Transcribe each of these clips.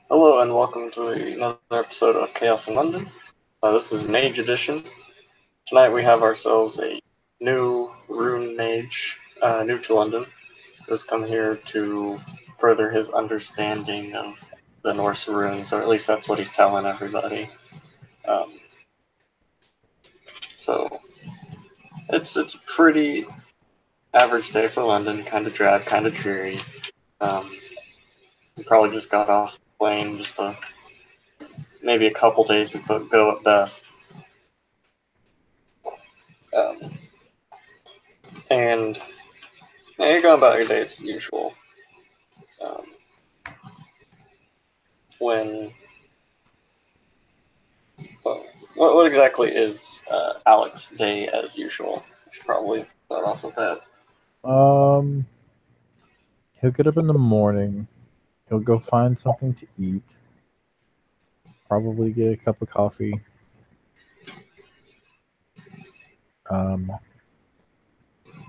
Hello and welcome to another episode of Chaos in London. This is Mage Edition. Tonight we have ourselves a new Rune Mage, new to London, who's come here to further his understanding of the Norse runes, or at least that's what he's telling everybody. So it's a pretty average day for London, kind of drab, kind of dreary. He probably just got off the plane, just maybe a couple days ago at best. Um, and you're going about your day as usual. Um, when well, what exactly is Alex's day as usual? I should probably start off with that. He'll get up in the morning. He'll go find something to eat. Probably get a cup of coffee.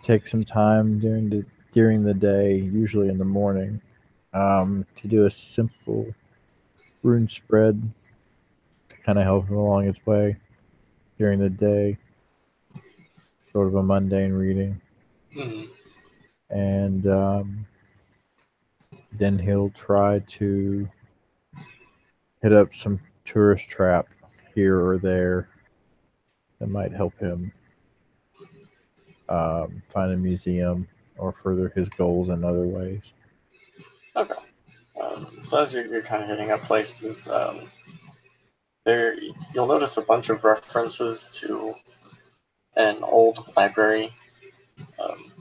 Take some time during the day, usually in the morning, to do a simple rune spread to kind of help him along his way during the day. Sort of a mundane reading. Mm-hmm. And then he'll try to hit up some tourist trap here or there that might help him find a museum or further his goals in other ways. Okay. So as you're kind of hitting up places, there you'll notice a bunch of references to an old library um,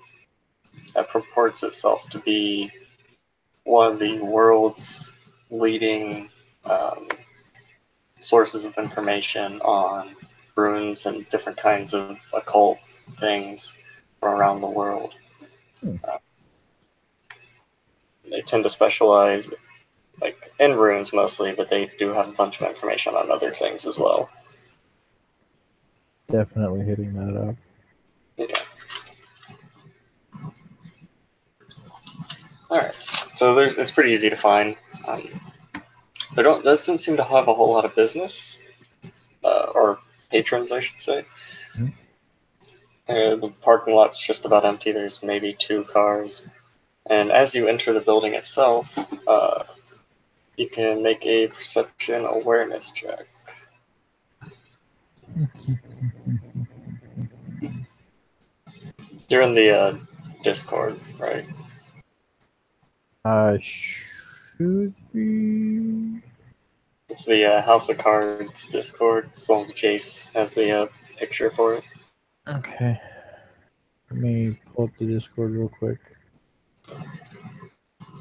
that purports itself to be one of the world's leading sources of information on runes and different kinds of occult things from around the world. Uh, they tend to specialize in runes mostly, but they do have a bunch of information on other things as well. Definitely hitting that up. Okay. All right. So it's pretty easy to find. Doesn't seem to have a whole lot of business or patrons, I should say. Mhm. The parking lot's just about empty. There's maybe 2 cars. And as you enter the building itself, you can make a perception awareness check. You're in the Discord, right? Should be. It's the House of Cards Discord. It's the one with Chase has the picture for it. Okay. Let me pull up the Discord real quick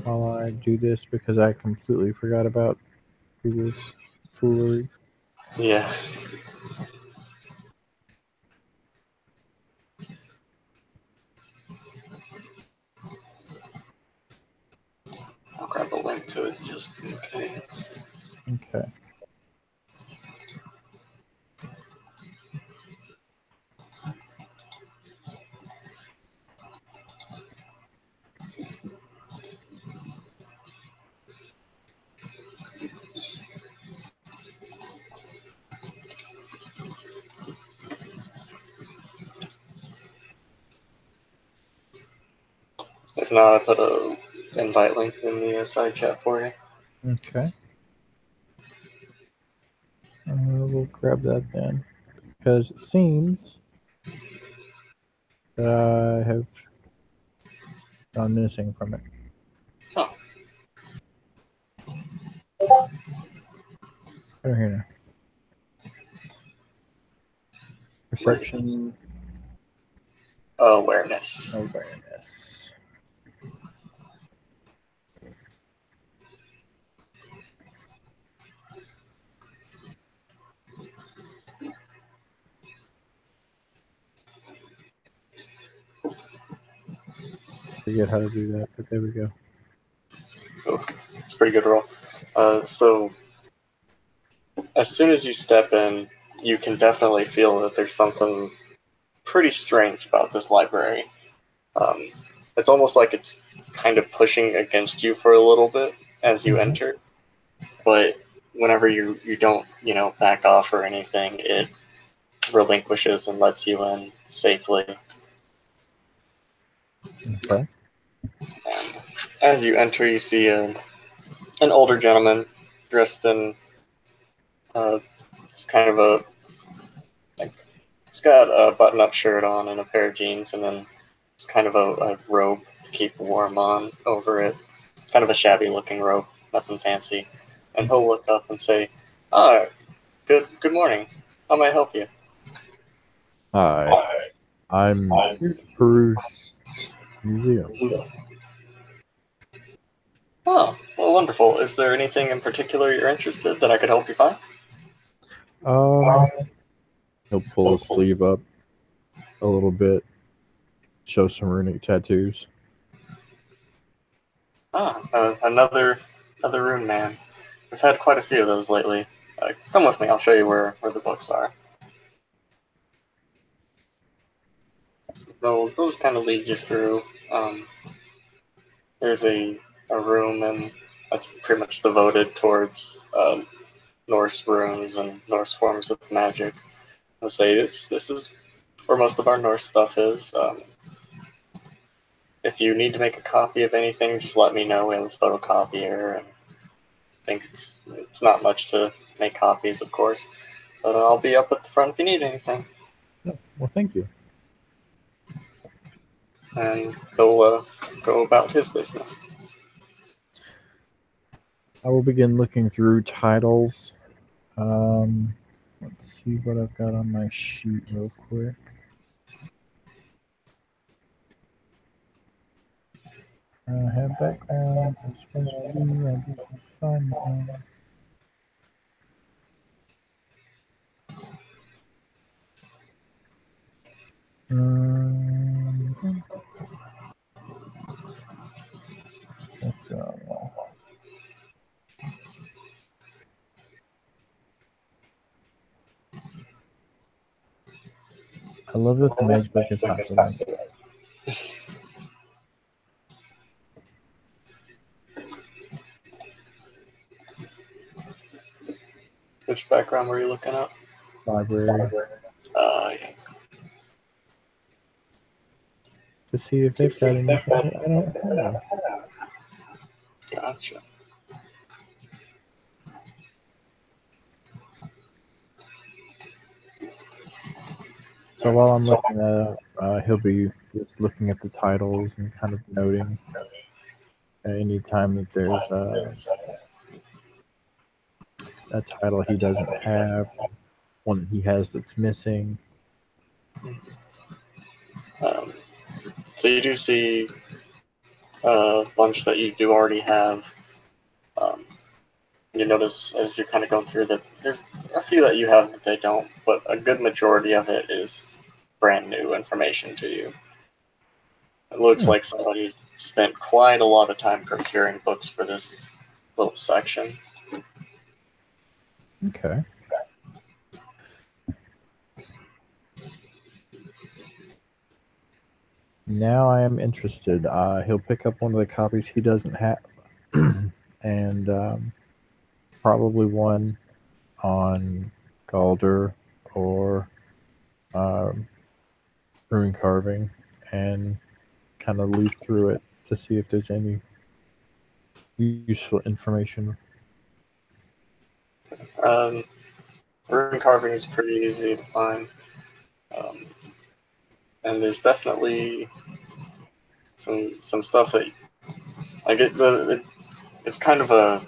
while I do this because I completely forgot about Google's foolery. Yeah. I'll grab a link to it just in case. Okay. If not, I put a invite link in the side chat for you. Okay. We'll grab that then because it seems that I have gone missing from it. Oh. Right here now. Perception Awareness. awareness. Forget how to do that, but there we go. Oh, it's a pretty good roll. So as soon as you step in, you can definitely feel that there's something pretty strange about this library. It's almost like it's kind of pushing against you for a little bit as you enter. but whenever you don't back off or anything, it relinquishes and lets you in safely. Okay. And as you enter, you see an older gentleman dressed in it's kind of a like, he's got a button-up shirt on and a pair of jeans, and then it's kind of a robe to keep warm on over it. Kind of a shabby-looking robe, nothing fancy. And he'll look up and say, "Ah, good morning. How may I help you?" Hi, I'm here to peruse the museum. Oh, well, wonderful. Is there anything in particular you're interested that I could help you find? Um, he'll pull his sleeve up a little bit, show some runic tattoos. Ah, another Rune man. We've had quite a few of those lately. Come with me. I'll show you where the books are. They'll just kind of lead you through. There's a room, and that's pretty much devoted towards Norse runes and Norse forms of magic. I'll say this is where most of our Norse stuff is. If you need to make a copy of anything, just let me know. We have a photocopier, and I think it's not much to make copies, of course. But I'll be up at the front if you need anything. Oh, well, thank you. And he'll go about his business. I will begin looking through titles. Let's see what I've got on my sheet real quick. I have backgrounds. That's what I do. I just have to find one. That's the wrong one. I love that the mage book is hyperlinked. Which background were you looking at? Library. Yeah. To see if they've got anything that I don't have. Gotcha. So while I'm looking that up, he'll be just looking at the titles and kind of noting any time that there's a title he doesn't have, one he has that's missing. So you do see a bunch that you do already have. Um, you notice as you're kind of going through that there's a few that you have that they don't, but a good majority of it is brand new information to you. It looks like somebody spent quite a lot of time procuring books for this little section. Okay. Now I am interested. He'll pick up one of the copies he doesn't have, and probably one on Galder or rune carving, and kind of leaf through it to see if there's any useful information. Rune carving is pretty easy to find, um, and there's definitely some stuff that I get. It's kind of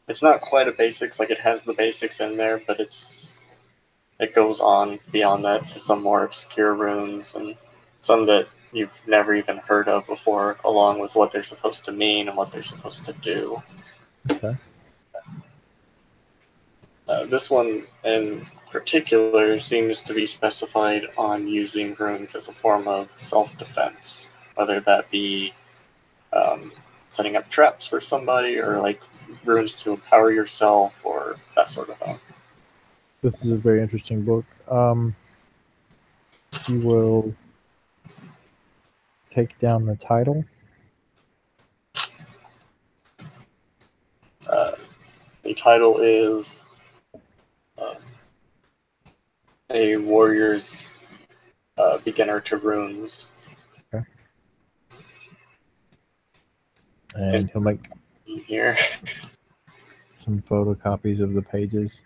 it's not quite a basics. Like it has the basics in there, but it goes on beyond that to some more obscure runes and some that you've never even heard of before, along with what they're supposed to mean and what they're supposed to do. Okay. This one in particular seems to be specified on using runes as a form of self-defense, whether that be um, setting up traps for somebody or like runes to empower yourself or that sort of thing. This is a very interesting book. He will take down the title. The title is A Warrior's Beginner to Runes. Okay. And he'll make here some photocopies of the pages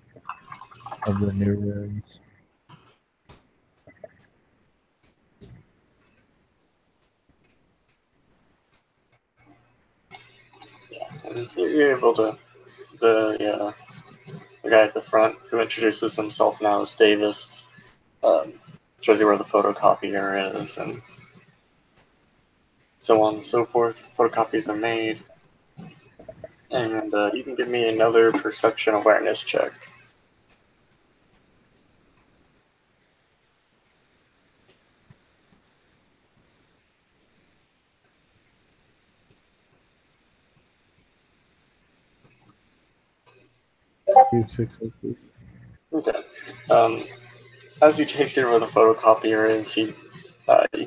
of the new runes. Yeah, and you're able to the guy at the front who introduces himself now as Davis shows you where the photocopier is and so on and so forth. Photocopies are made. And you can give me another perception awareness check. Okay. As he takes you to where the photocopier is, you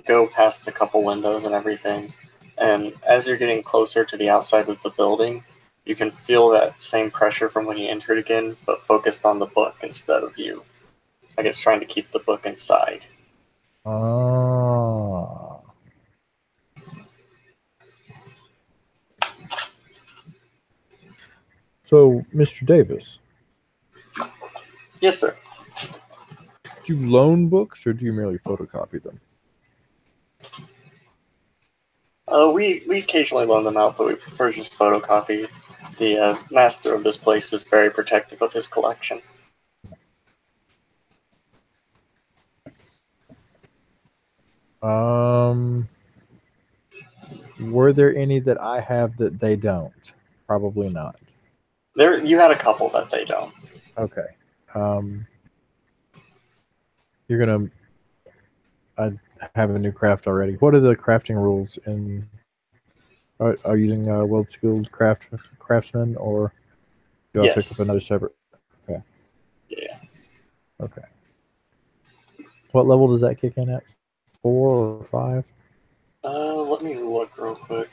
go past a couple windows and everything, and as you're getting closer to the outside of the building, you can feel that same pressure from when you entered again, but focused on the book instead of you. I guess trying to keep the book inside. Ah. So, Mr. Davis. Yes, sir. Do you loan books or do you merely photocopy them? We occasionally loan them out, but we prefer just photocopy. The master of this place is very protective of his collection. Were there any that I have that they don't? Probably not. You had a couple that they don't. Okay. You're gonna. I have a new craft already. What are the crafting rules in? Are you using World Skilled Craftsman, or do I pick up Yes. another separate? Okay. Yeah. Okay. What level does that kick in at? 4 or 5? Let me look real quick.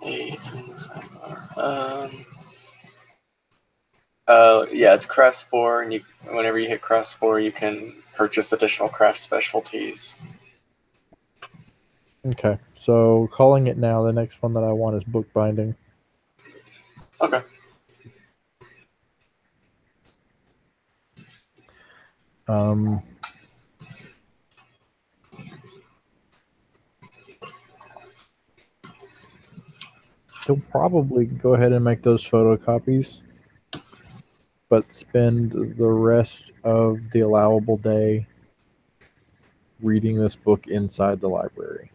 It's in the sidebar. Yeah, it's crafts 4, and whenever you hit crafts 4, you can purchase additional craft specialties. Okay. So calling it now. The next one that I want is bookbinding. Okay. He'll probably go ahead and make those photocopies, but spend the rest of the allowable day reading this book inside the library.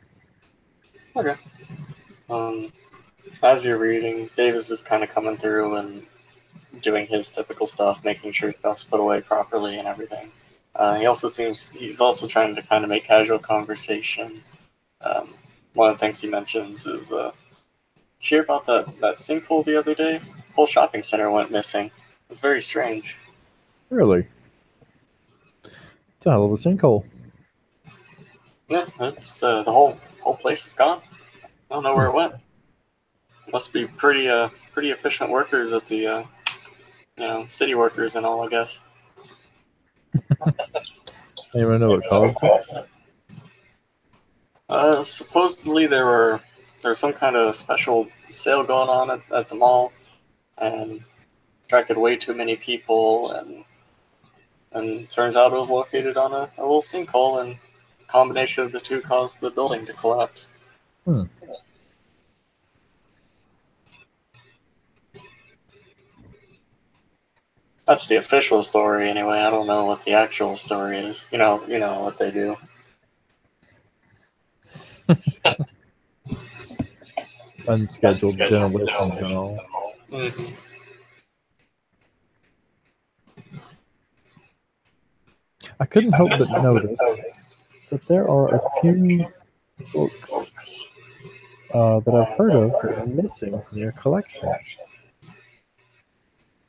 Okay. As you're reading, Davis is kind of coming through and doing his typical stuff, making sure stuff's put away properly and everything. He's also trying to kind of make casual conversation. One of the things he mentions is, did you hear about that sinkhole the other day? Whole shopping center went missing. It was very strange. Really? It's a hell of a sinkhole. Yeah, it's the whole place is gone. I don't know where it went. Must be pretty efficient workers at the city workers and all, I guess. Anyone know what caused it? Supposedly there was some kind of special sale going on at the mall, and attracted way too many people, and turns out it was located on a little sinkhole, and the combination of the two caused the building to collapse. Hmm. That's the official story, anyway. I don't know what the actual story is. You know what they do. Unscheduled demolitions and all. Mm-hmm. I couldn't help but notice that there are a few books that I've heard of that are missing from your collection.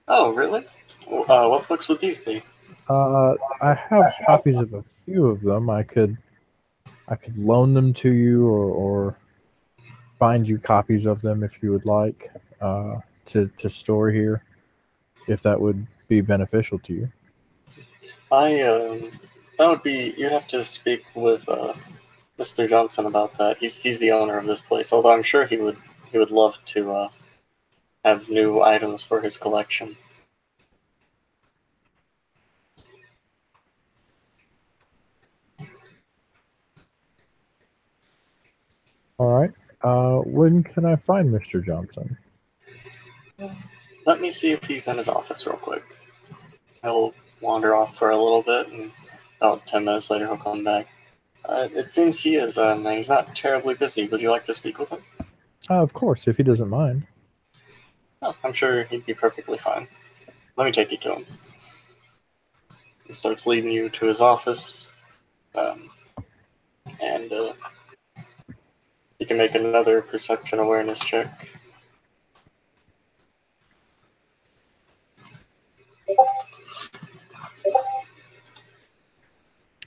Oh, really? What books would these be? I have copies of a few of them. I could I could loan them to you, or find you copies of them if you would like, to store here, if that would be beneficial to you. I that would be you'd have to speak with Mr. Johnson about that. He's the owner of this place, although I'm sure he would love to have new items for his collection. All right. When can I find Mr. Johnson? Let me see if he's in his office real quick. He'll wander off for a little bit, and about 10 minutes later he'll come back. It seems he is, and he's not terribly busy. Would you like to speak with him? Of course, if he doesn't mind. Oh, I'm sure he'd be perfectly fine. Let me take you to him. He starts leading you to his office, um, and you can make another perception awareness check.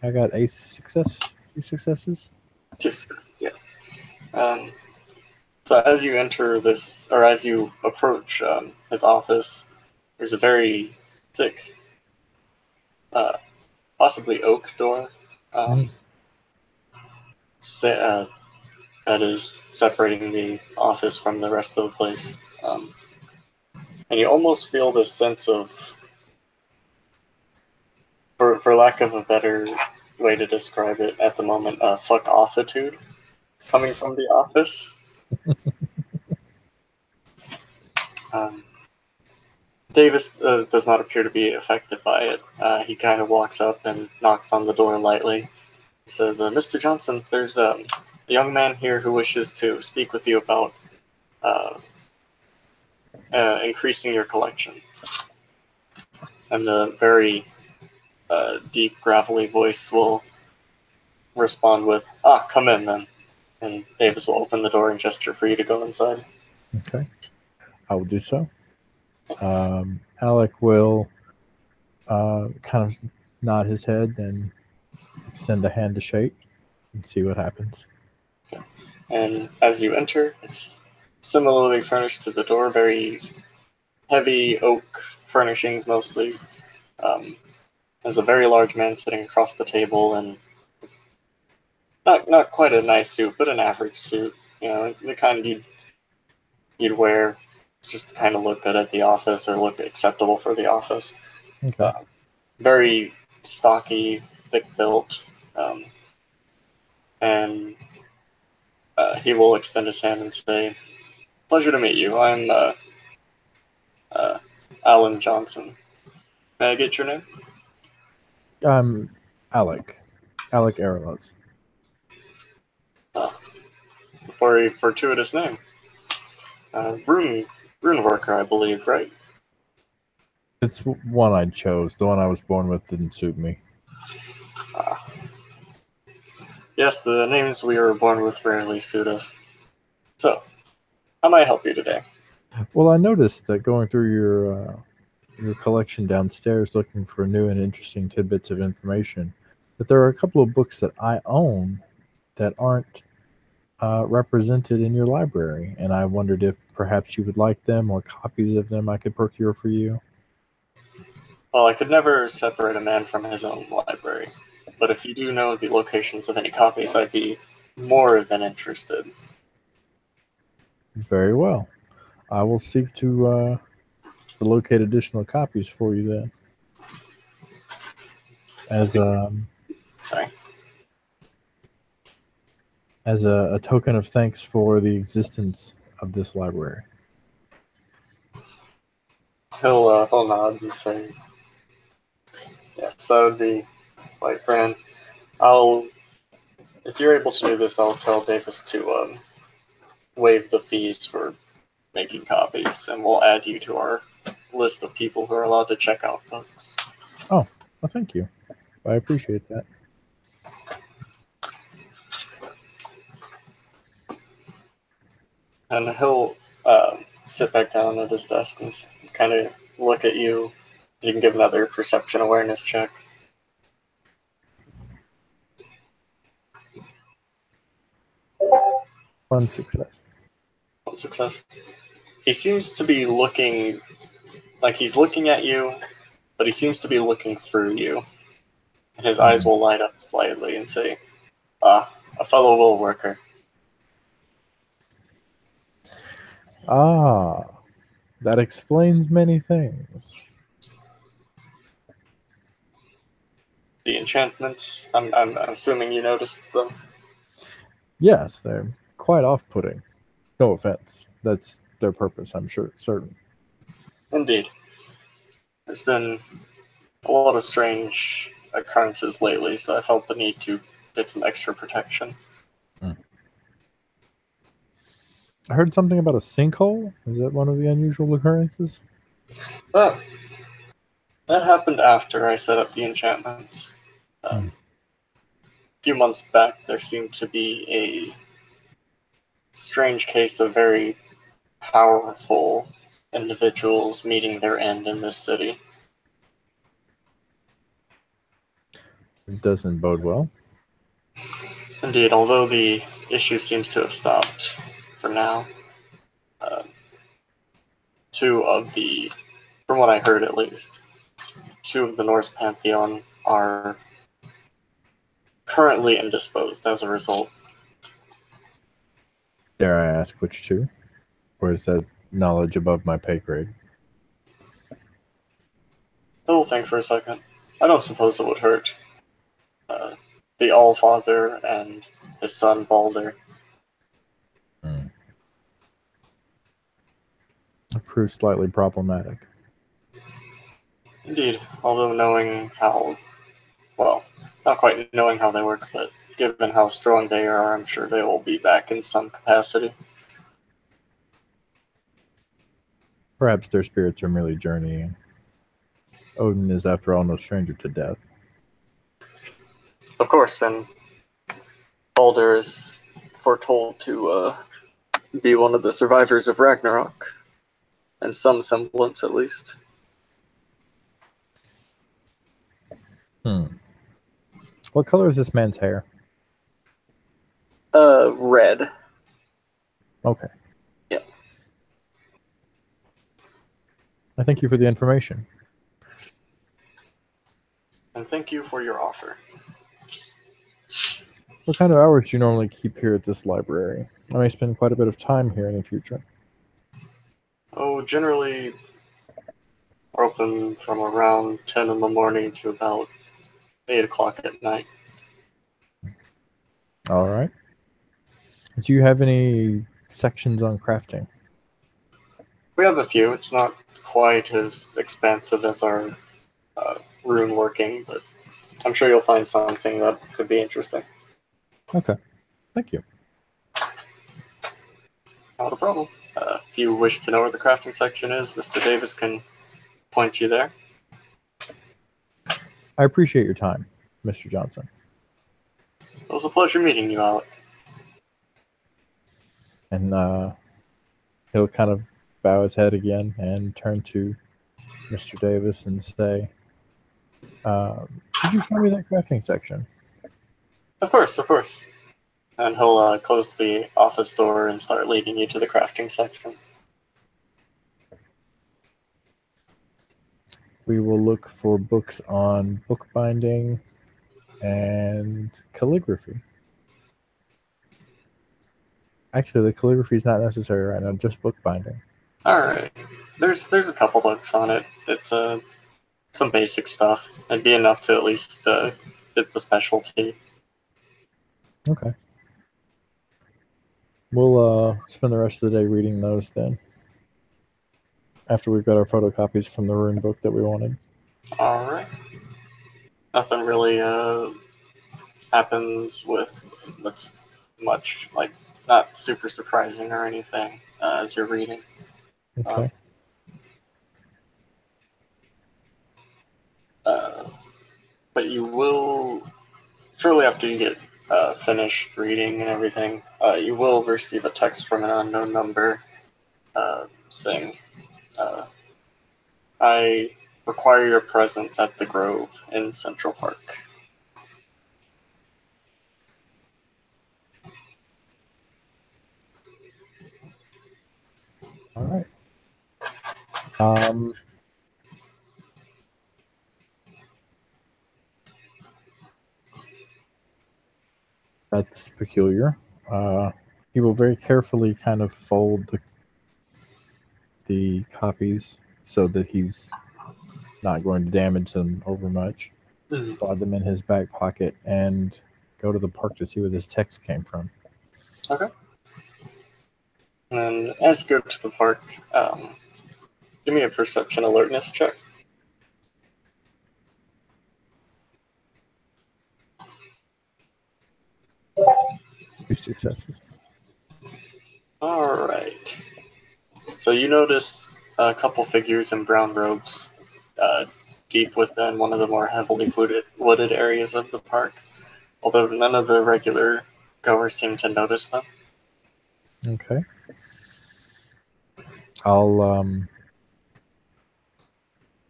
I got a success, 2 successes. Just yeah. Um, so as you enter this, or as you approach his office, there's a very thick, uh, possibly oak door Mm, um, that is separating the office from the rest of the place. And you almost feel this sense of, for lack of a better way to describe it at the moment, fuck offitude coming from the office. Um, Davis does not appear to be affected by it. He kind of walks up and knocks on the door lightly. He says, "Mr. Johnson, there's a young man here who wishes to speak with you about uh, increasing your collection." And a very deep, gravelly voice will respond with, "Ah, come in then." And Davis will open the door and gesture for you to go inside. okay, I will do so. Alec will kind of nod his head and extend a hand to shake and see what happens. And as you enter, it's similarly furnished to the door, very heavy oak furnishings mostly. Um, there's a very large man sitting across the table, and not quite a nice suit, but an average suit. You know, the kind you'd wear just to kind of look good at the office or look acceptable for the office. Okay. Uh, Very stocky, thick built, um, and he will extend his hand and say, "Pleasure to meet you. I'm uh, Alan Johnson. May I get your name?" I'm Alec. Alec Aralos. Uh, for a fortuitous name. Rune worker, I believe, right? It's one I chose. The one I was born with didn't suit me. Uh, yes, the names we were born with rarely suit us. So, how may I help you today? Well, I noticed that going through your collection downstairs, looking for new and interesting tidbits of information, that there are a couple of books that I own that aren't represented in your library, and I wondered if perhaps you would like them or copies of them I could procure for you. Well, I could never separate a man from his own library, but if you do know the locations of any copies, I'd be more than interested. Very well. I will seek to locate additional copies for you then, That'd as be sorry. a token of thanks for the existence of this library. He'll nod and say, "Yes, that would be quite grand. I'll If you're able to do this, I'll tell Davis to waive the fees for making copies, and we'll add you to our list of people who are allowed to check out books." Oh, well, thank you. I appreciate that. And he'll sit back down at his desk and kind of look at you. You can give another perception awareness check. One success. One success. He seems to be looking like he's looking at you, but he seems to be looking through you. And his eyes will light up slightly and say, "Ah, a fellow wool worker." Ah, that explains many things. The enchantments, I'm assuming you noticed them. Yes, they're quite off-putting. No offense. That's their purpose, I'm sure, certain. Indeed. There's been a lot of strange occurrences lately, so I felt the need to get some extra protection. I heard something about a sinkhole. Is that one of the unusual occurrences? But that happened after I set up the enchantments. A few months back, there seemed to be a strange case of very powerful individuals meeting their end in this city. It doesn't bode well. Indeed, although the issue seems to have stopped for now, uh, two of the, from what I heard at least, two of the Norse pantheon are currently indisposed as a result. Dare I ask which two? Or is that knowledge above my pay grade? He'll think for a second. I don't suppose it would hurt. Uh, the Allfather and his son Balder. It proves slightly problematic. Indeed, although knowing how, well, not quite knowing how they work, but given how strong they are, I'm sure they will be back in some capacity. Perhaps their spirits are merely journeying. Odin is, after all, no stranger to death. Of course, and Balder is foretold to be one of the survivors of Ragnarok, in some semblance at least. What color is this man's hair? Red. Okay. Yeah. I thank you for the information. And thank you for your offer. What kind of hours do you normally keep here at this library? I may spend quite a bit of time here in the future. Oh, generally we're open from around 10 in the morning to about 8 o'clock at night. All right. Do you have any sections on crafting? We have a few. It's not quite as expansive as our rune working, but I'm sure you'll find something that could be interesting. Okay. Thank you. Not a problem. If you wish to know where the crafting section is, Mr. Davis can point you there. I appreciate your time, Mr. Johnson. It was a pleasure meeting you, Alec. And he'll kind of bow his head again and turn to Mr. Davis and say, could you show me that crafting section? Of course, of course. And he'll close the office door and start leading you to the crafting section. We will look for books on bookbinding and calligraphy. Actually, the calligraphy is not necessary right now, just bookbinding. Alright. There's a couple books on it. It's some basic stuff. It'd be enough to at least get the specialty. Okay. We'll spend the rest of the day reading those then. After we've got our photocopies from the rune book that we wanted. Alright. Nothing really happens with much, like, not super surprising or anything as you're reading. Okay. But you will, shortly after you get finished reading and everything, you will receive a text from an unknown number saying, I require your presence at the Grove in Central Park. Um, that's peculiar. He will very carefully kind of fold the copies so that he's not going to damage them over much. Mhm. Slide them in his back pocket and go to the park to see where this text came from. Okay. And as you go to the park, give me a perception alertness check. 2 successes. All right. So you notice a couple figures in brown robes deep within one of the more heavily wooded areas of the park, although none of the regular goers seem to notice them. Okay. I'll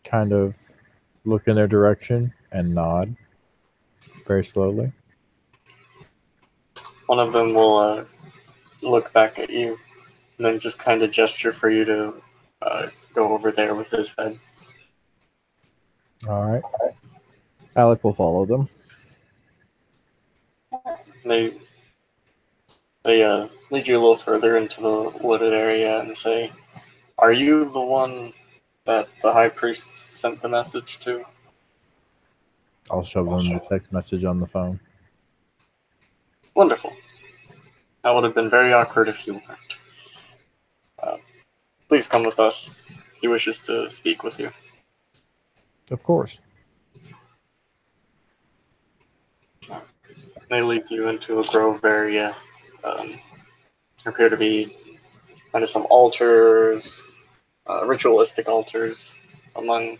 kind of look in their direction and nod very slowly. One of them will look back at you and then just kind of gesture for you to go over there with his head. All right. Alec will follow them. They lead you a little further into the wooded area and say, "Are you the one that the high priest sent the message to?" I'll show them the text message on the phone. Wonderful. That would have been very awkward if you weren't. Please come with us. He wishes to speak with you. Of course. They lead you into a grove area. There appear to be kind of some altars, ritualistic altars, among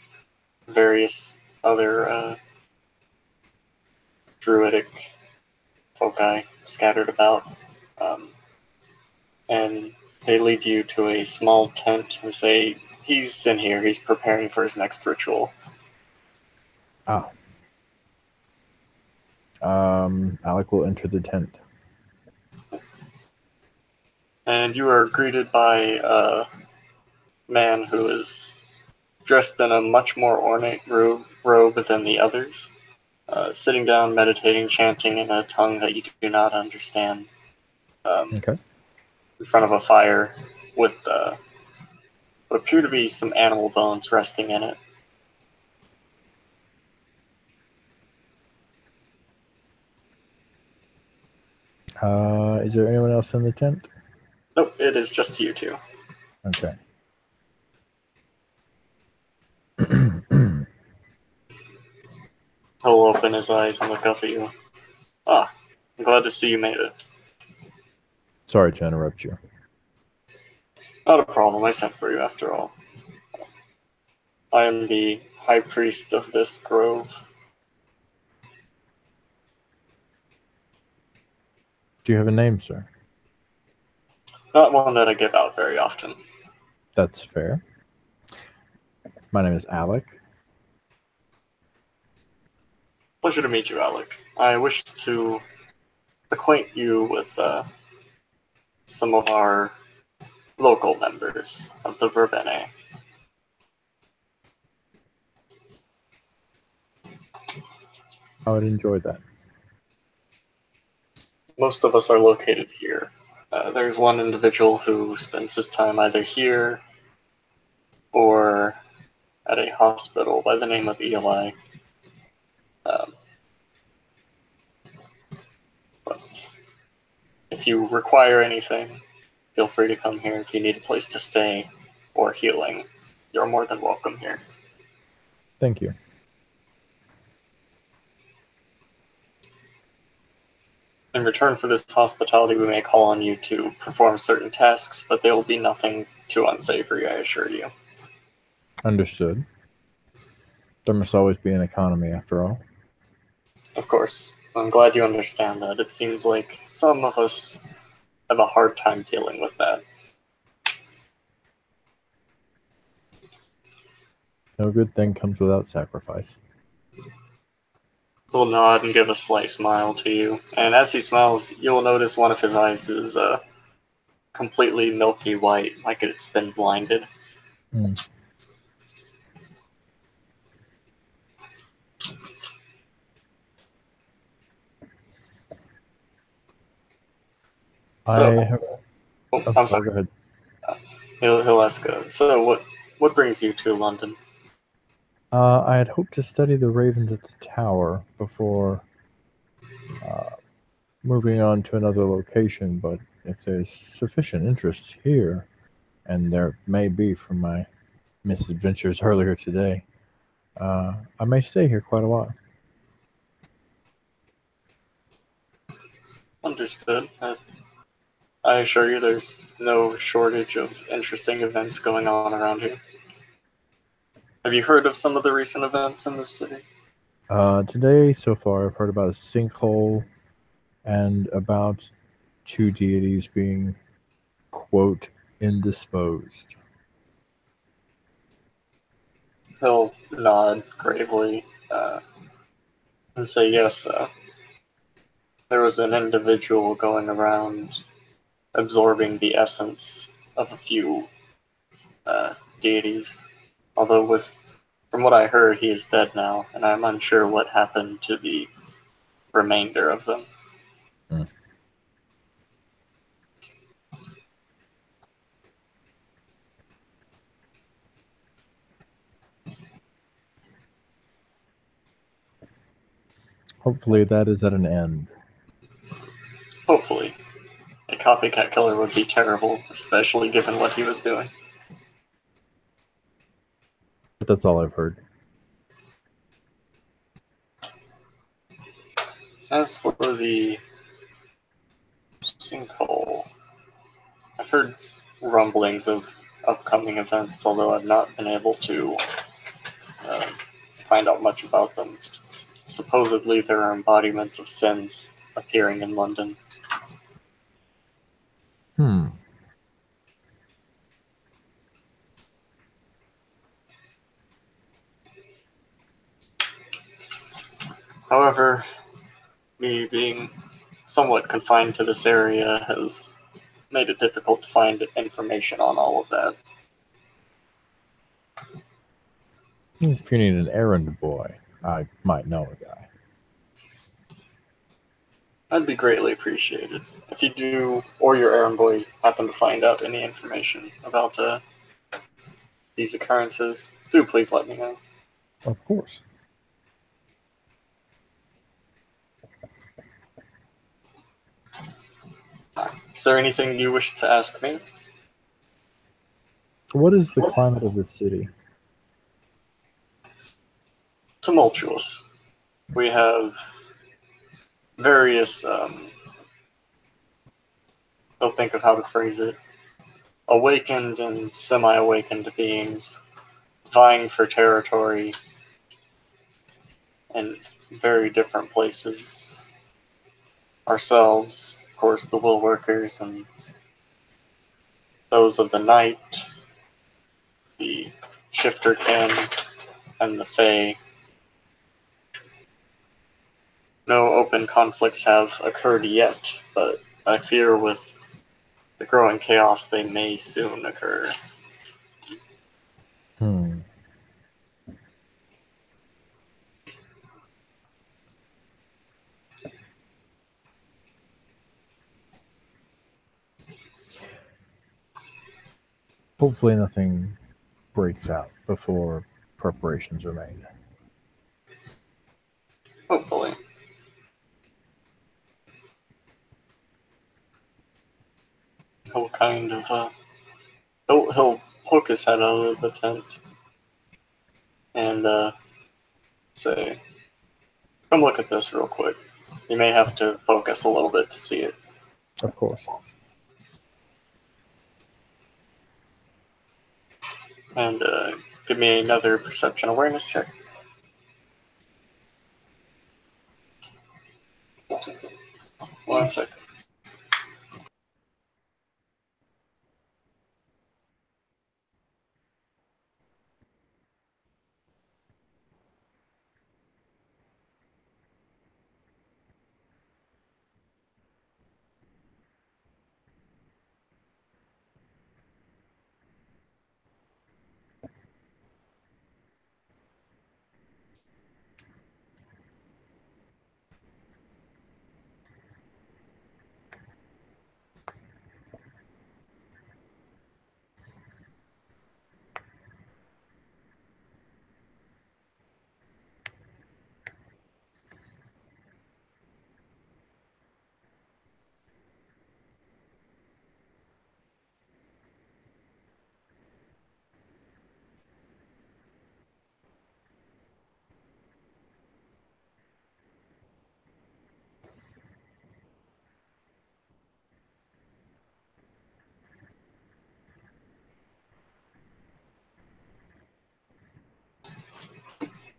various other druidic foci scattered about. Um, and they lead you to a small tent and say, "He's in here, he's preparing for his next ritual." Ah. Alec will enter the tent. And you are greeted by a man who is dressed in a much more ornate robe than the others, sitting down, meditating, chanting in a tongue that you do not understand, Okay. in front of a fire with what appear to be some animal bones resting in it. Is there anyone else in the tent? Nope, it is just you two. Okay. He'll open his eyes and look up at you. "Ah, I'm glad to see you made it." Sorry to interrupt you. "Not a problem, I sent for you after all. I am the high priest of this grove." Do you have a name, sir? Not one that I give out very often. That's fair. My name is Alec. Pleasure to meet you, Alec. I wish to acquaint you with some of our local members of the Verbene. I would enjoy that. Most of us are located here. There's one individual who spends his time either here or at a hospital by the name of Eli. Um, but if you require anything, feel free to come here. If you need a place to stay or healing, you're more than welcome here. Thank you. In return for this hospitality, we may call on you to perform certain tasks, but they will be nothing too unsavory, I assure you. Understood. There must always be an economy, after all. Of course, I'm glad you understand that. It seems like some of us have a hard time dealing with that. No good thing comes without sacrifice. He'll nod and give a slight smile to you, and as he smiles, you'll notice one of his eyes is completely milky white, like it's been blinded. Mm. I So, have. oh, I'm I'm sorry. sorry. Go ahead. Uh, he'll ask. So, what brings you to London? I had hoped to study the ravens at the tower before uh, moving on to another location, but if there's sufficient interest here, and there may be from my misadventures earlier today, I may stay here quite a while. Understood. I assure you, there's no shortage of interesting events going on around here. Have you heard of some of the recent events in this city? Today, so far, I've heard about a sinkhole and about two deities being, quote, indisposed. He'll nod gravely and say, "Yes, there was an individual going around absorbing the essence of a few uh, deities. Although, from what I heard, he is dead now, and I'm unsure what happened to the remainder of them." Hmm. Hopefully, that is at an end. Hopefully. A copycat killer would be terrible, especially given what he was doing. But that's all I've heard. As for the sinkhole, I've heard rumblings of upcoming events, although I've not been able to uh, find out much about them. Supposedly, there are embodiments of sins appearing in London. Hmm. However, me being somewhat confined to this area has made it difficult to find information on all of that. If you need an errand boy, I might know a guy. That'd be greatly appreciated. If you do, or your errand boy, happen to find out any information about these occurrences, do please let me know. Of course. Is there anything you wish to ask me? What is the climate of this city? Tumultuous. We have various, I'll think of how to phrase it, awakened and semi awakened beings vying for territory in very different places. Ourselves, of course, the will workers, and those of the night, the shifter kin, and the Fae. No open conflicts have occurred yet, but I fear with the growing chaos they may soon occur. Hmm. Hopefully, nothing breaks out before preparations are made. Hopefully. He'll kind of, he'll poke his head out of the tent and say, "Come look at this real quick. You may have to focus a little bit to see it." Of course. And give me another perception awareness check. One second.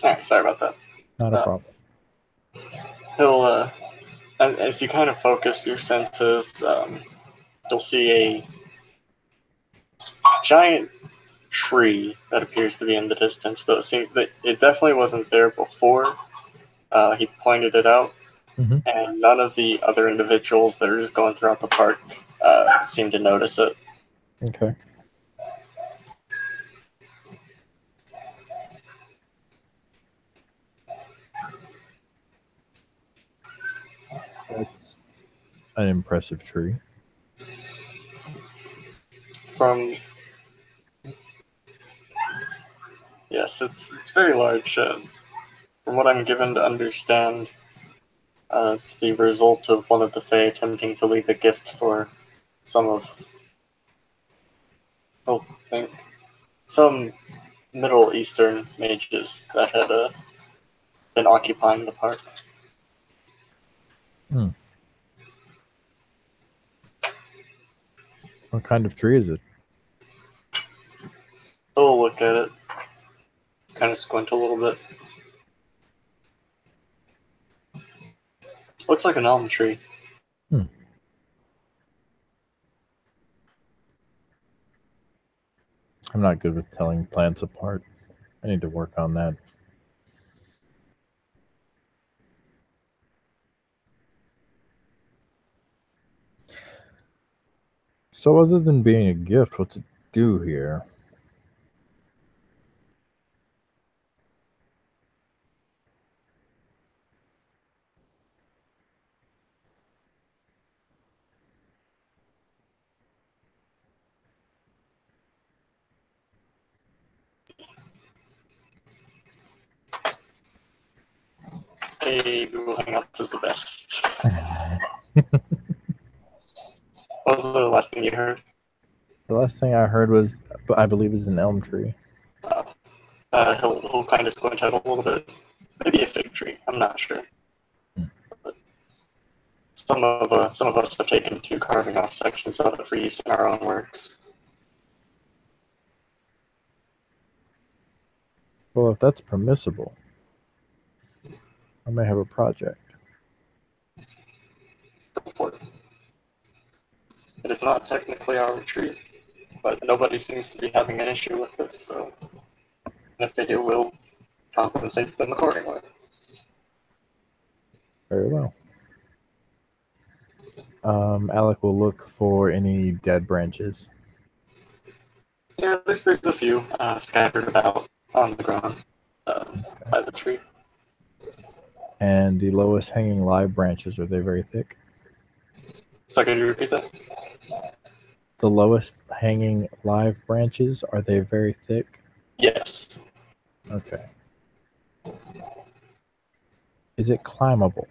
All right, sorry about that. Not a problem. He'll, as you kind of focus your senses, you'll see a giant tree that appears to be in the distance. Though it seems that it definitely wasn't there before. He pointed it out, and none of the other individuals that are just going throughout the park seem to notice it. Okay. That's an impressive tree. From Yes, it's very large. From what I'm given to understand, it's the result of one of the Fae attempting to leave a gift for some of, oh, I think, some Middle Eastern mages that had been occupying the park. What kind of tree is it? So we'll look at it, kind of squint a little bit. Looks like an elm tree. I'm not good with telling plants apart. I need to work on that. So other than being a gift, what's it do here? Hey, Google Hangouts is the best. What was the last thing you heard? The last thing I heard was, I believe, is an elm tree. He'll kind of squint out a little bit. Maybe a fig tree. I'm not sure. But some of us have taken to carving off sections of it for use in our own works. Well, if that's permissible, I may have a project. It is not technically our retreat, but nobody seems to be having an issue with it, so if they do, we'll compensate them accordingly. Very well. Alec will look for any dead branches. Yeah, there's a few scattered about on the ground by the tree. And the lowest hanging live branches, are they very thick? So could you repeat that? The lowest hanging live branches, are they very thick? Yes. Okay. Is it climbable?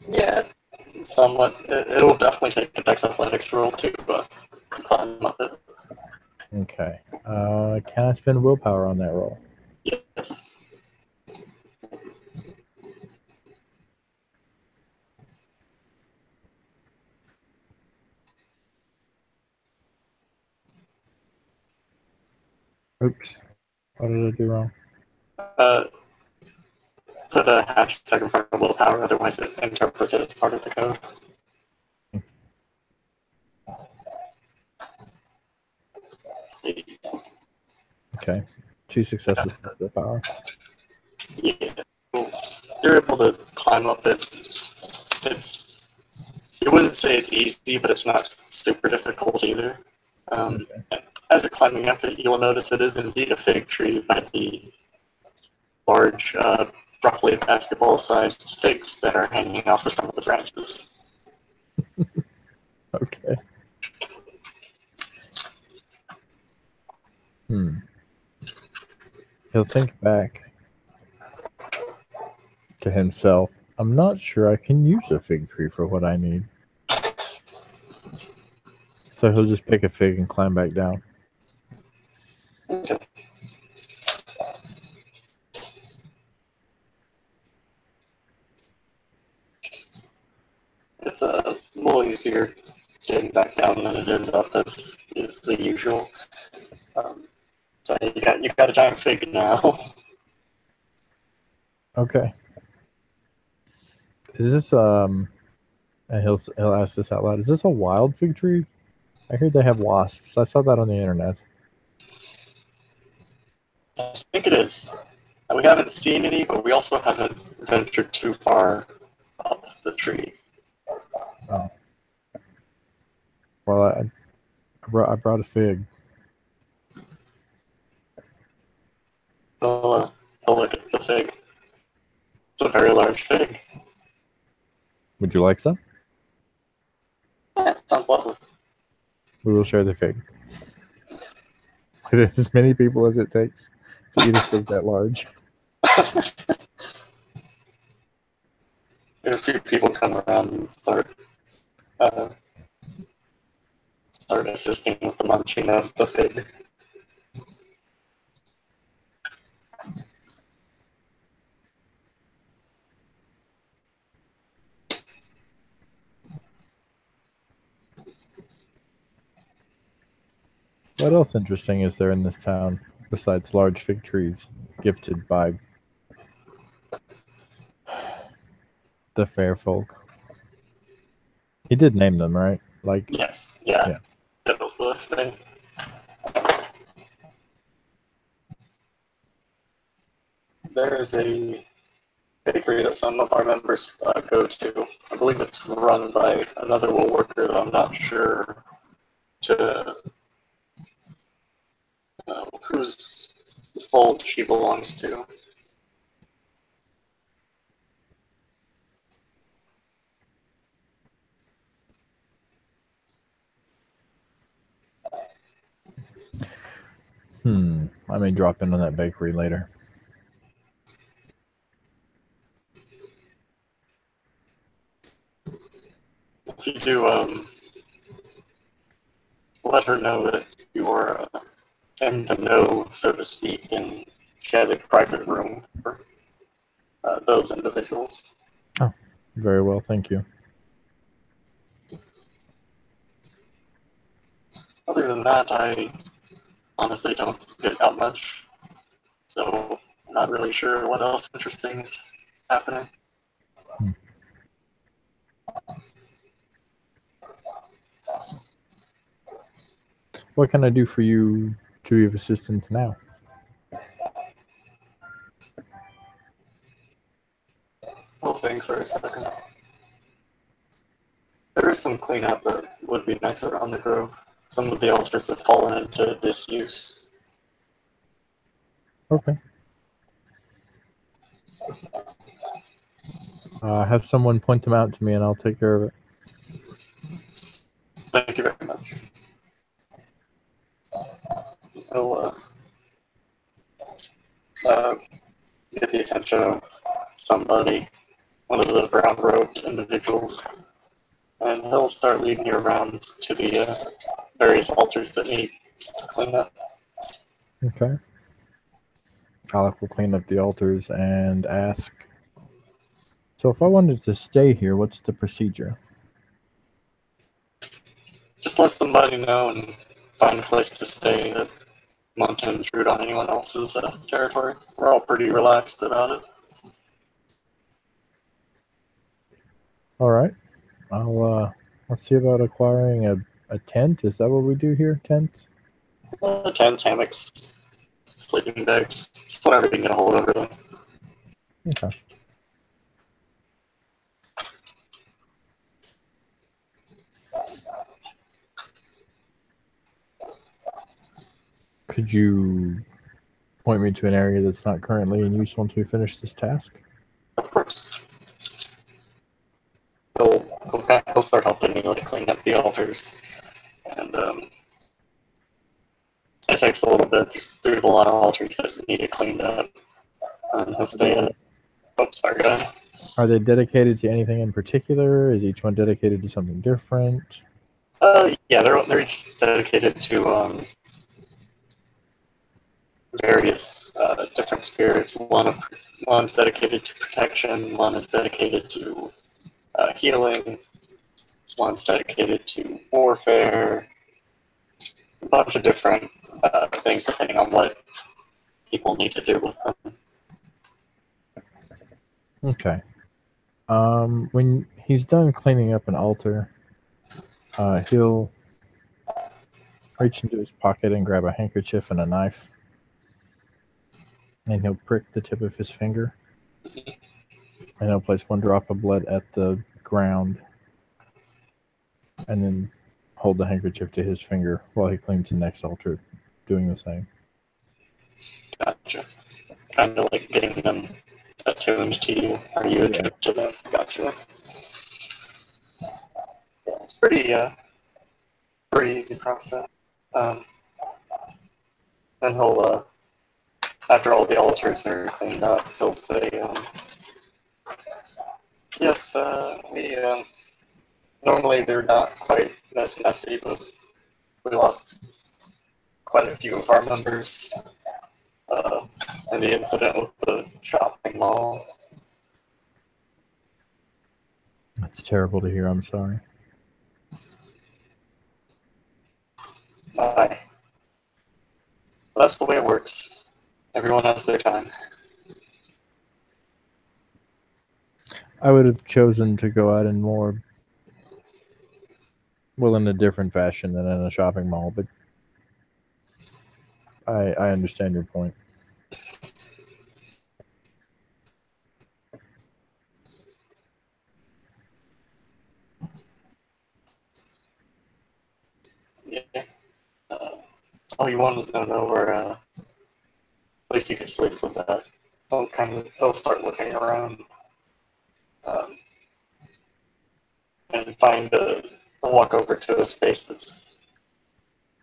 Yeah, somewhat. It'll definitely take a Dex Athletics roll to climb up it. Okay. Can I spend willpower on that roll? Yes. Oops. What did I do wrong? Put a hashtag in front of willpower, otherwise it interprets it as part of the code. Okay. 2 successes plus willpower. Yeah. You're able to climb up it. You wouldn't say it's easy, but it's not super difficult either. Okay. As you're climbing up it, you'll notice it is indeed a fig tree by the large, roughly basketball-sized figs that are hanging off of some of the branches. Okay. He'll think back to himself. I'm not sure I can use a fig tree for what I need. So he'll just pick a fig and climb back down. Okay. It's a little easier getting back down than it is up, as is the usual. So you got a giant fig now. Okay. Is this and he'll ask this out loud. Is this a wild fig tree? I heard they have wasps. I saw that on the internet. I think it is. We haven't seen any, but we also haven't ventured too far up the tree. Oh. Well, I brought a fig. I'll look at the fig. It's a very large fig. Would you like some? Yeah, it sounds lovely. We will share the fig with as many people as it takes to eat a fig that large. A few people come around and start assisting with the munching of the fig. What else interesting is there in this town besides large fig trees gifted by the fair folk? He did name them, right? Like, Yes, yeah. Yeah. That was the thing. There is a bakery that some of our members go to. I believe it's run by another wool worker that I'm not sure to whose fold she belongs to. I may drop in on that bakery later. If you do, let her know that you're in the know, so to speak, and she has a private room for those individuals. Oh, very well, thank you. Other than that, I honestly don't get out much, so I'm not really sure what else interesting is happening. What can I do for you to be of assistance now? We'll think for a second. There is some cleanup that would be nice around the grove. Some of the altars have fallen into disuse. Okay. Have someone point them out to me and I'll take care of it. Thank you very much. I'll get the attention of somebody, one of the brown-robed individuals, and he'll start leading you around to the various altars that need cleanup. Okay. Alec will clean up the altars and ask, so if I wanted to stay here, what's the procedure? Just let somebody know and find a place to stay that won't intrude on anyone else's territory. We're all pretty relaxed about it. All right. Let's see about acquiring a tent. Is that what we do here? Tents? Tents, hammocks, sleeping bags, just whatever you can get a hold of, really. Okay. Could you point me to an area that's not currently in use once we finish this task? Of course. He'll start helping you like clean up the altars, and it takes a little bit. There's a lot of altars that need it cleaned up. And he'll stay. Oh, sorry, go ahead. Are they dedicated to anything in particular? Is each one dedicated to something different? Yeah, they're each dedicated to various different spirits. One's dedicated to protection. One is dedicated to healing. One's dedicated to warfare. a bunch of different things depending on what people need to do with them. Okay. When he's done cleaning up an altar, he'll reach into his pocket and grab a handkerchief and a knife, and he'll prick the tip of his finger, and he'll place one drop of blood at the ground, and then hold the handkerchief to his finger while he cleans the next altar, doing the same. Gotcha. Kind of like getting them attuned to you. Are you attuned to them? Gotcha. Yeah, it's pretty easy process. Um, and he'll, after all the altars are cleaned up, he'll say, yes, we, normally they're not quite this messy, but we lost quite a few of our members in the incident with the shopping mall. That's terrible to hear. I'm sorry. Aye. That's the way it works. Everyone has their time. I would have chosen to go out in more, well, in a different fashion than in a shopping mall, but I understand your point. Yeah. Oh, you wanted to know where place you could sleep was at? They'll start looking around um, and walk over to a space that's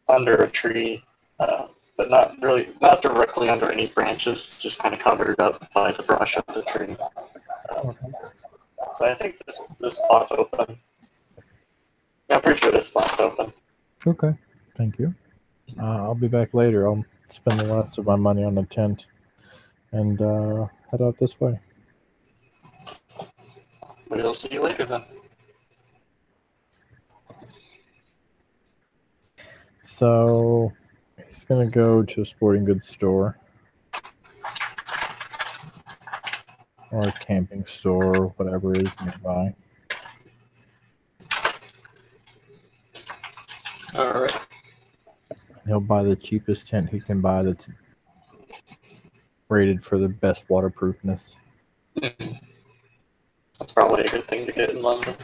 under a tree, but not directly under any branches. It's just kind of covered up by the brush of the tree. Okay. So I think this spot's open. Yeah, I'm pretty sure this spot's open. Okay. Thank you. I'll be back later. I'll spend the rest of my money on the tent and head out this way. We'll see you later then. So he's going to go to a sporting goods store or a camping store, whatever is nearby. All right. He'll buy the cheapest tent he can buy that's rated for the best waterproofness. That's probably a good thing to get in London.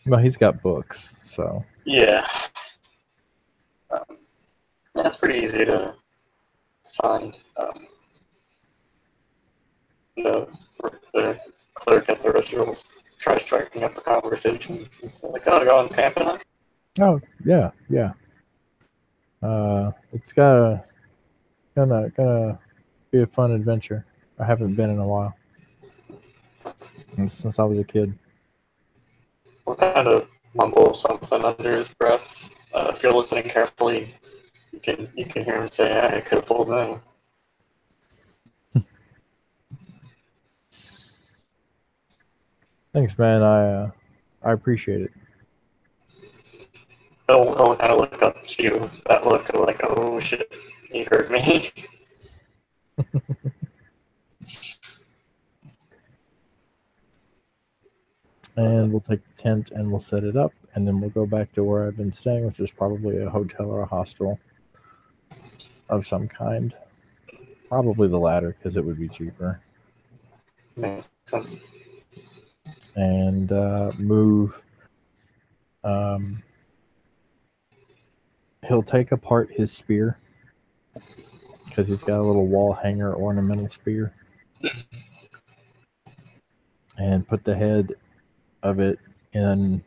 Well, he's got books, so. Yeah. That's pretty easy to find. The clerk at the restaurant will try striking up a conversation. It's like, oh, going camping? Oh, yeah. It's gonna be a fun adventure. I haven't been in a while. Since I was a kid. We'll kind of mumble something under his breath. If you're listening carefully, you can hear him say, I could have fooled them. Thanks, man. I appreciate it. He'll kind of look up at you with that look of like, oh shit, he heard me. And we'll take the tent and we'll set it up, and then we'll go back to where I've been staying, which is probably a hotel or a hostel of some kind. Probably the latter, because it would be cheaper. Makes sense. And move. He'll take apart his spear, because he's got a little wall hanger ornamental spear, and put the head of it in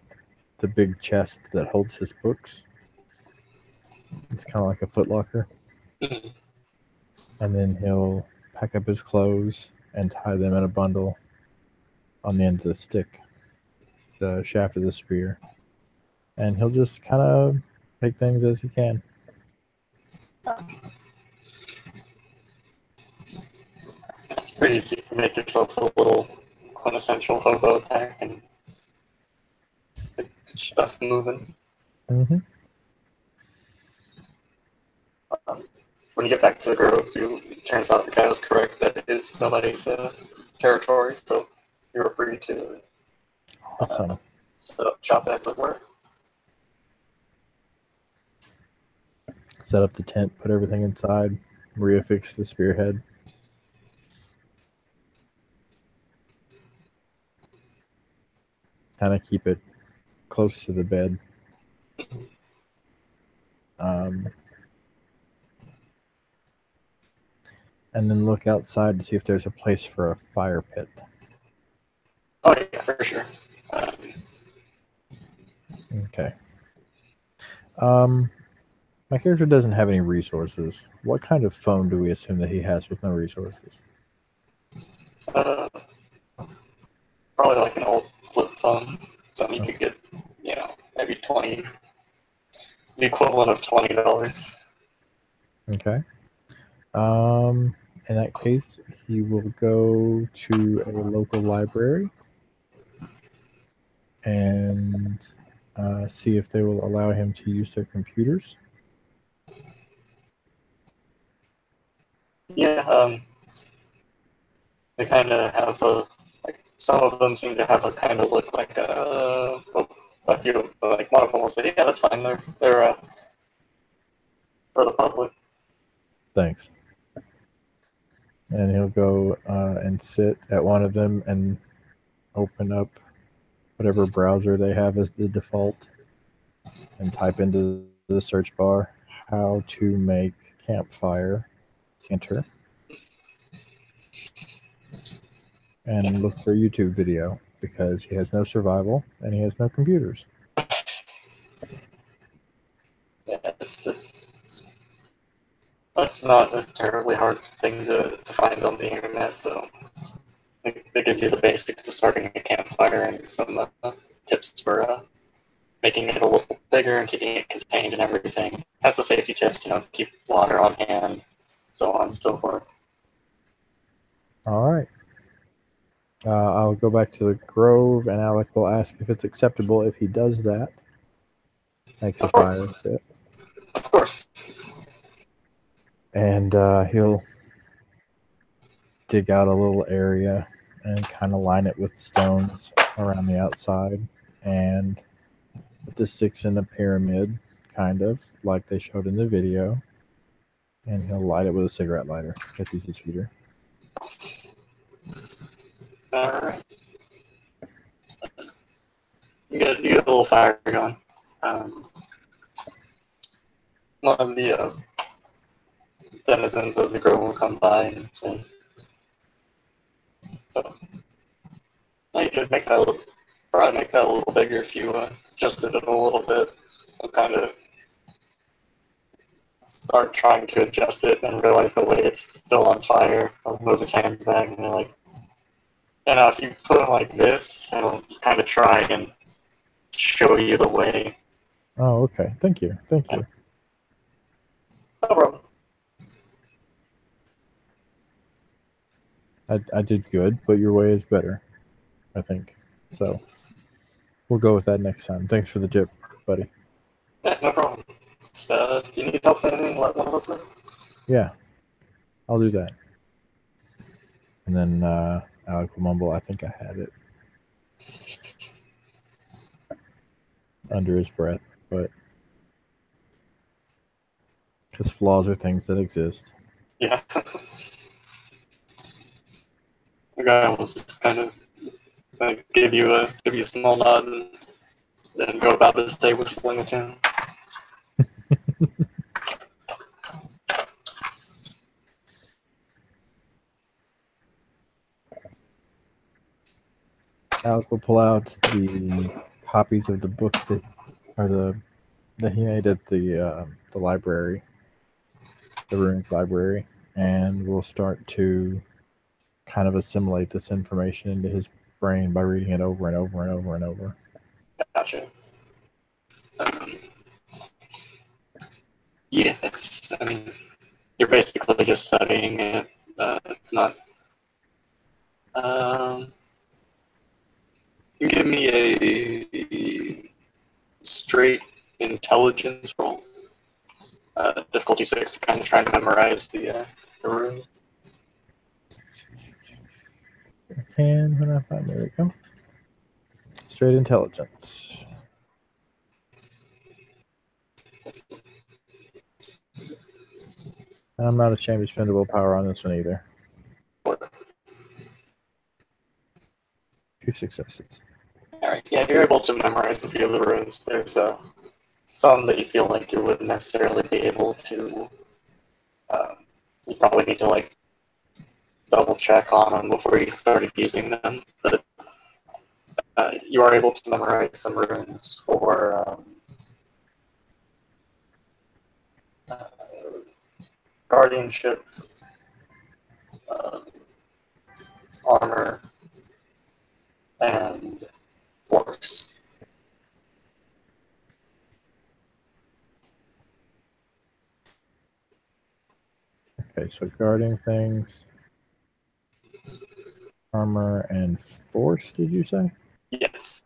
the big chest that holds his books. It's kind of like a footlocker. And then he'll pack up his clothes and tie them in a bundle on the end of the stick, the shaft of the spear. And he'll just kind of take things as he can. It's pretty easy to make yourself a little quintessential hobo pack and get stuff moving. Mm-hmm. when you get back to the grove, it turns out the guy was correct that it is nobody's territory, so you're free to Awesome. set up shop as it were. Set up the tent, put everything inside, reaffix the spearhead. Kind of keep it close to the bed. And then look outside to see if there's a place for a fire pit. Oh yeah, for sure. Okay. My character doesn't have any resources. What kind of phone do we assume that he has with no resources? Probably like an old flip phone, so you could get, maybe the equivalent of $20. Okay. In that case, he will go to a local library and see if they will allow him to use their computers. Yeah, they kind of have some of them seem to have a kind of look like a few, like one of them will say, yeah, that's fine, they're for the public. Thanks. And he'll go and sit at one of them and open up whatever browser they have as the default and type into the search bar how to make campfire, enter, and look for a YouTube video because he has no survival and he has no computers. Yeah, it's not a terribly hard thing to find on the internet, so it gives you the basics of starting a campfire and some tips for making it a little bigger and keeping it contained and everything. Has the safety tips, keep water on hand, so on and so forth. All right. I'll go back to the grove and Alec will ask if it's acceptable if he does that. Makes a fire pit. Of course. And he'll dig out a little area and kind of line it with stones around the outside and put the sticks in a pyramid, kind of like they showed in the video. And he'll light it with a cigarette lighter because he's a cheater. Alright. You get a little fire going. One of the denizens of the grove will come by and say, oh, you could probably make that a little bigger if you adjusted it a little bit. I'll kind of start trying to adjust it and realize the way it's still on fire. I'll move his hands back and be like, if you put it like this, I'll just kind of try and show you the way. Oh, okay. Thank you. Thank you. No problem. I did good, but your way is better, I think. So we'll go with that next time. Thanks for the tip, buddy. Yeah, no problem. Just, if you need help with anything, let one of us know. Yeah, I'll do that. And then Alec will mumble, I think I had it. Under his breath, but because flaws are things that exist. Yeah. The guy will just kind of give you a small nod and then go about his day whistling a tune. Alec will pull out the copies of the books that he made at the library, the Rune library, and we'll start to kind of assimilate this information into his brain by reading it over and over and over and over. Gotcha. Yeah, you're basically just studying it. It's not. You give me a straight intelligence roll. difficulty 6 to kind of try and memorize the rune. I can when I find. There we go. Straight intelligence. I'm not ashamed to spend willpower on this one either. 2 successes. Alright, yeah, you're able to memorize a few of the runes. There's some that you feel like you wouldn't necessarily be able to. You probably need to like double check on them before you started using them, but you are able to memorize some runes for guardianship, uh, armor, and force. Okay, so guarding things, armor, and force, did you say? Yes.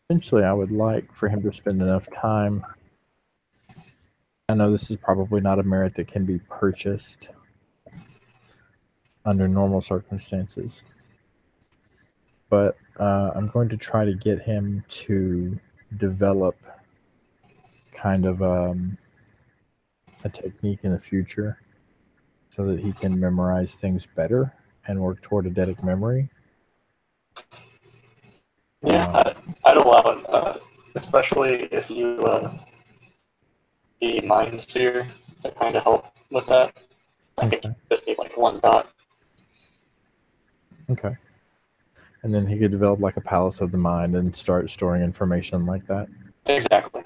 Eventually, I would like for him to spend enough time. I know this is probably not a merit that can be purchased under normal circumstances, but I'm going to try to get him to develop kind of a technique in the future so that he can memorize things better and work toward eidetic memory. Yeah, I'd allow it, especially if you be mind sphere to kind of help with that. I think you Okay. just need like 1 dot. Okay. And then he could develop like a palace of the mind and start storing information like that. Exactly.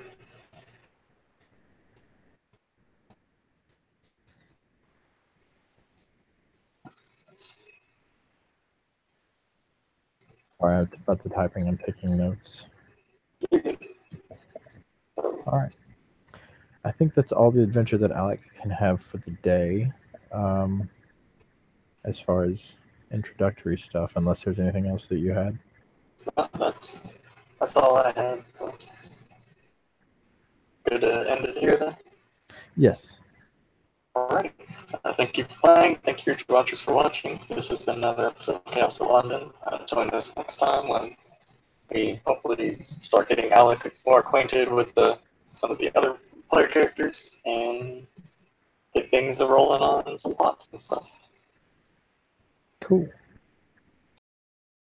All right, about the typing, I'm taking notes. All right. I think that's all the adventure that Alec can have for the day, as far as introductory stuff, unless there's anything else that you had. That's all I had. So good to end it here then. Yes. Alright. Thank you for playing. Thank you to watchers for watching. This has been another episode of Chaos of London. Join us next time when we hopefully start getting Alec more acquainted with some of the other player characters and get things rolling on and some plots and stuff. Cool.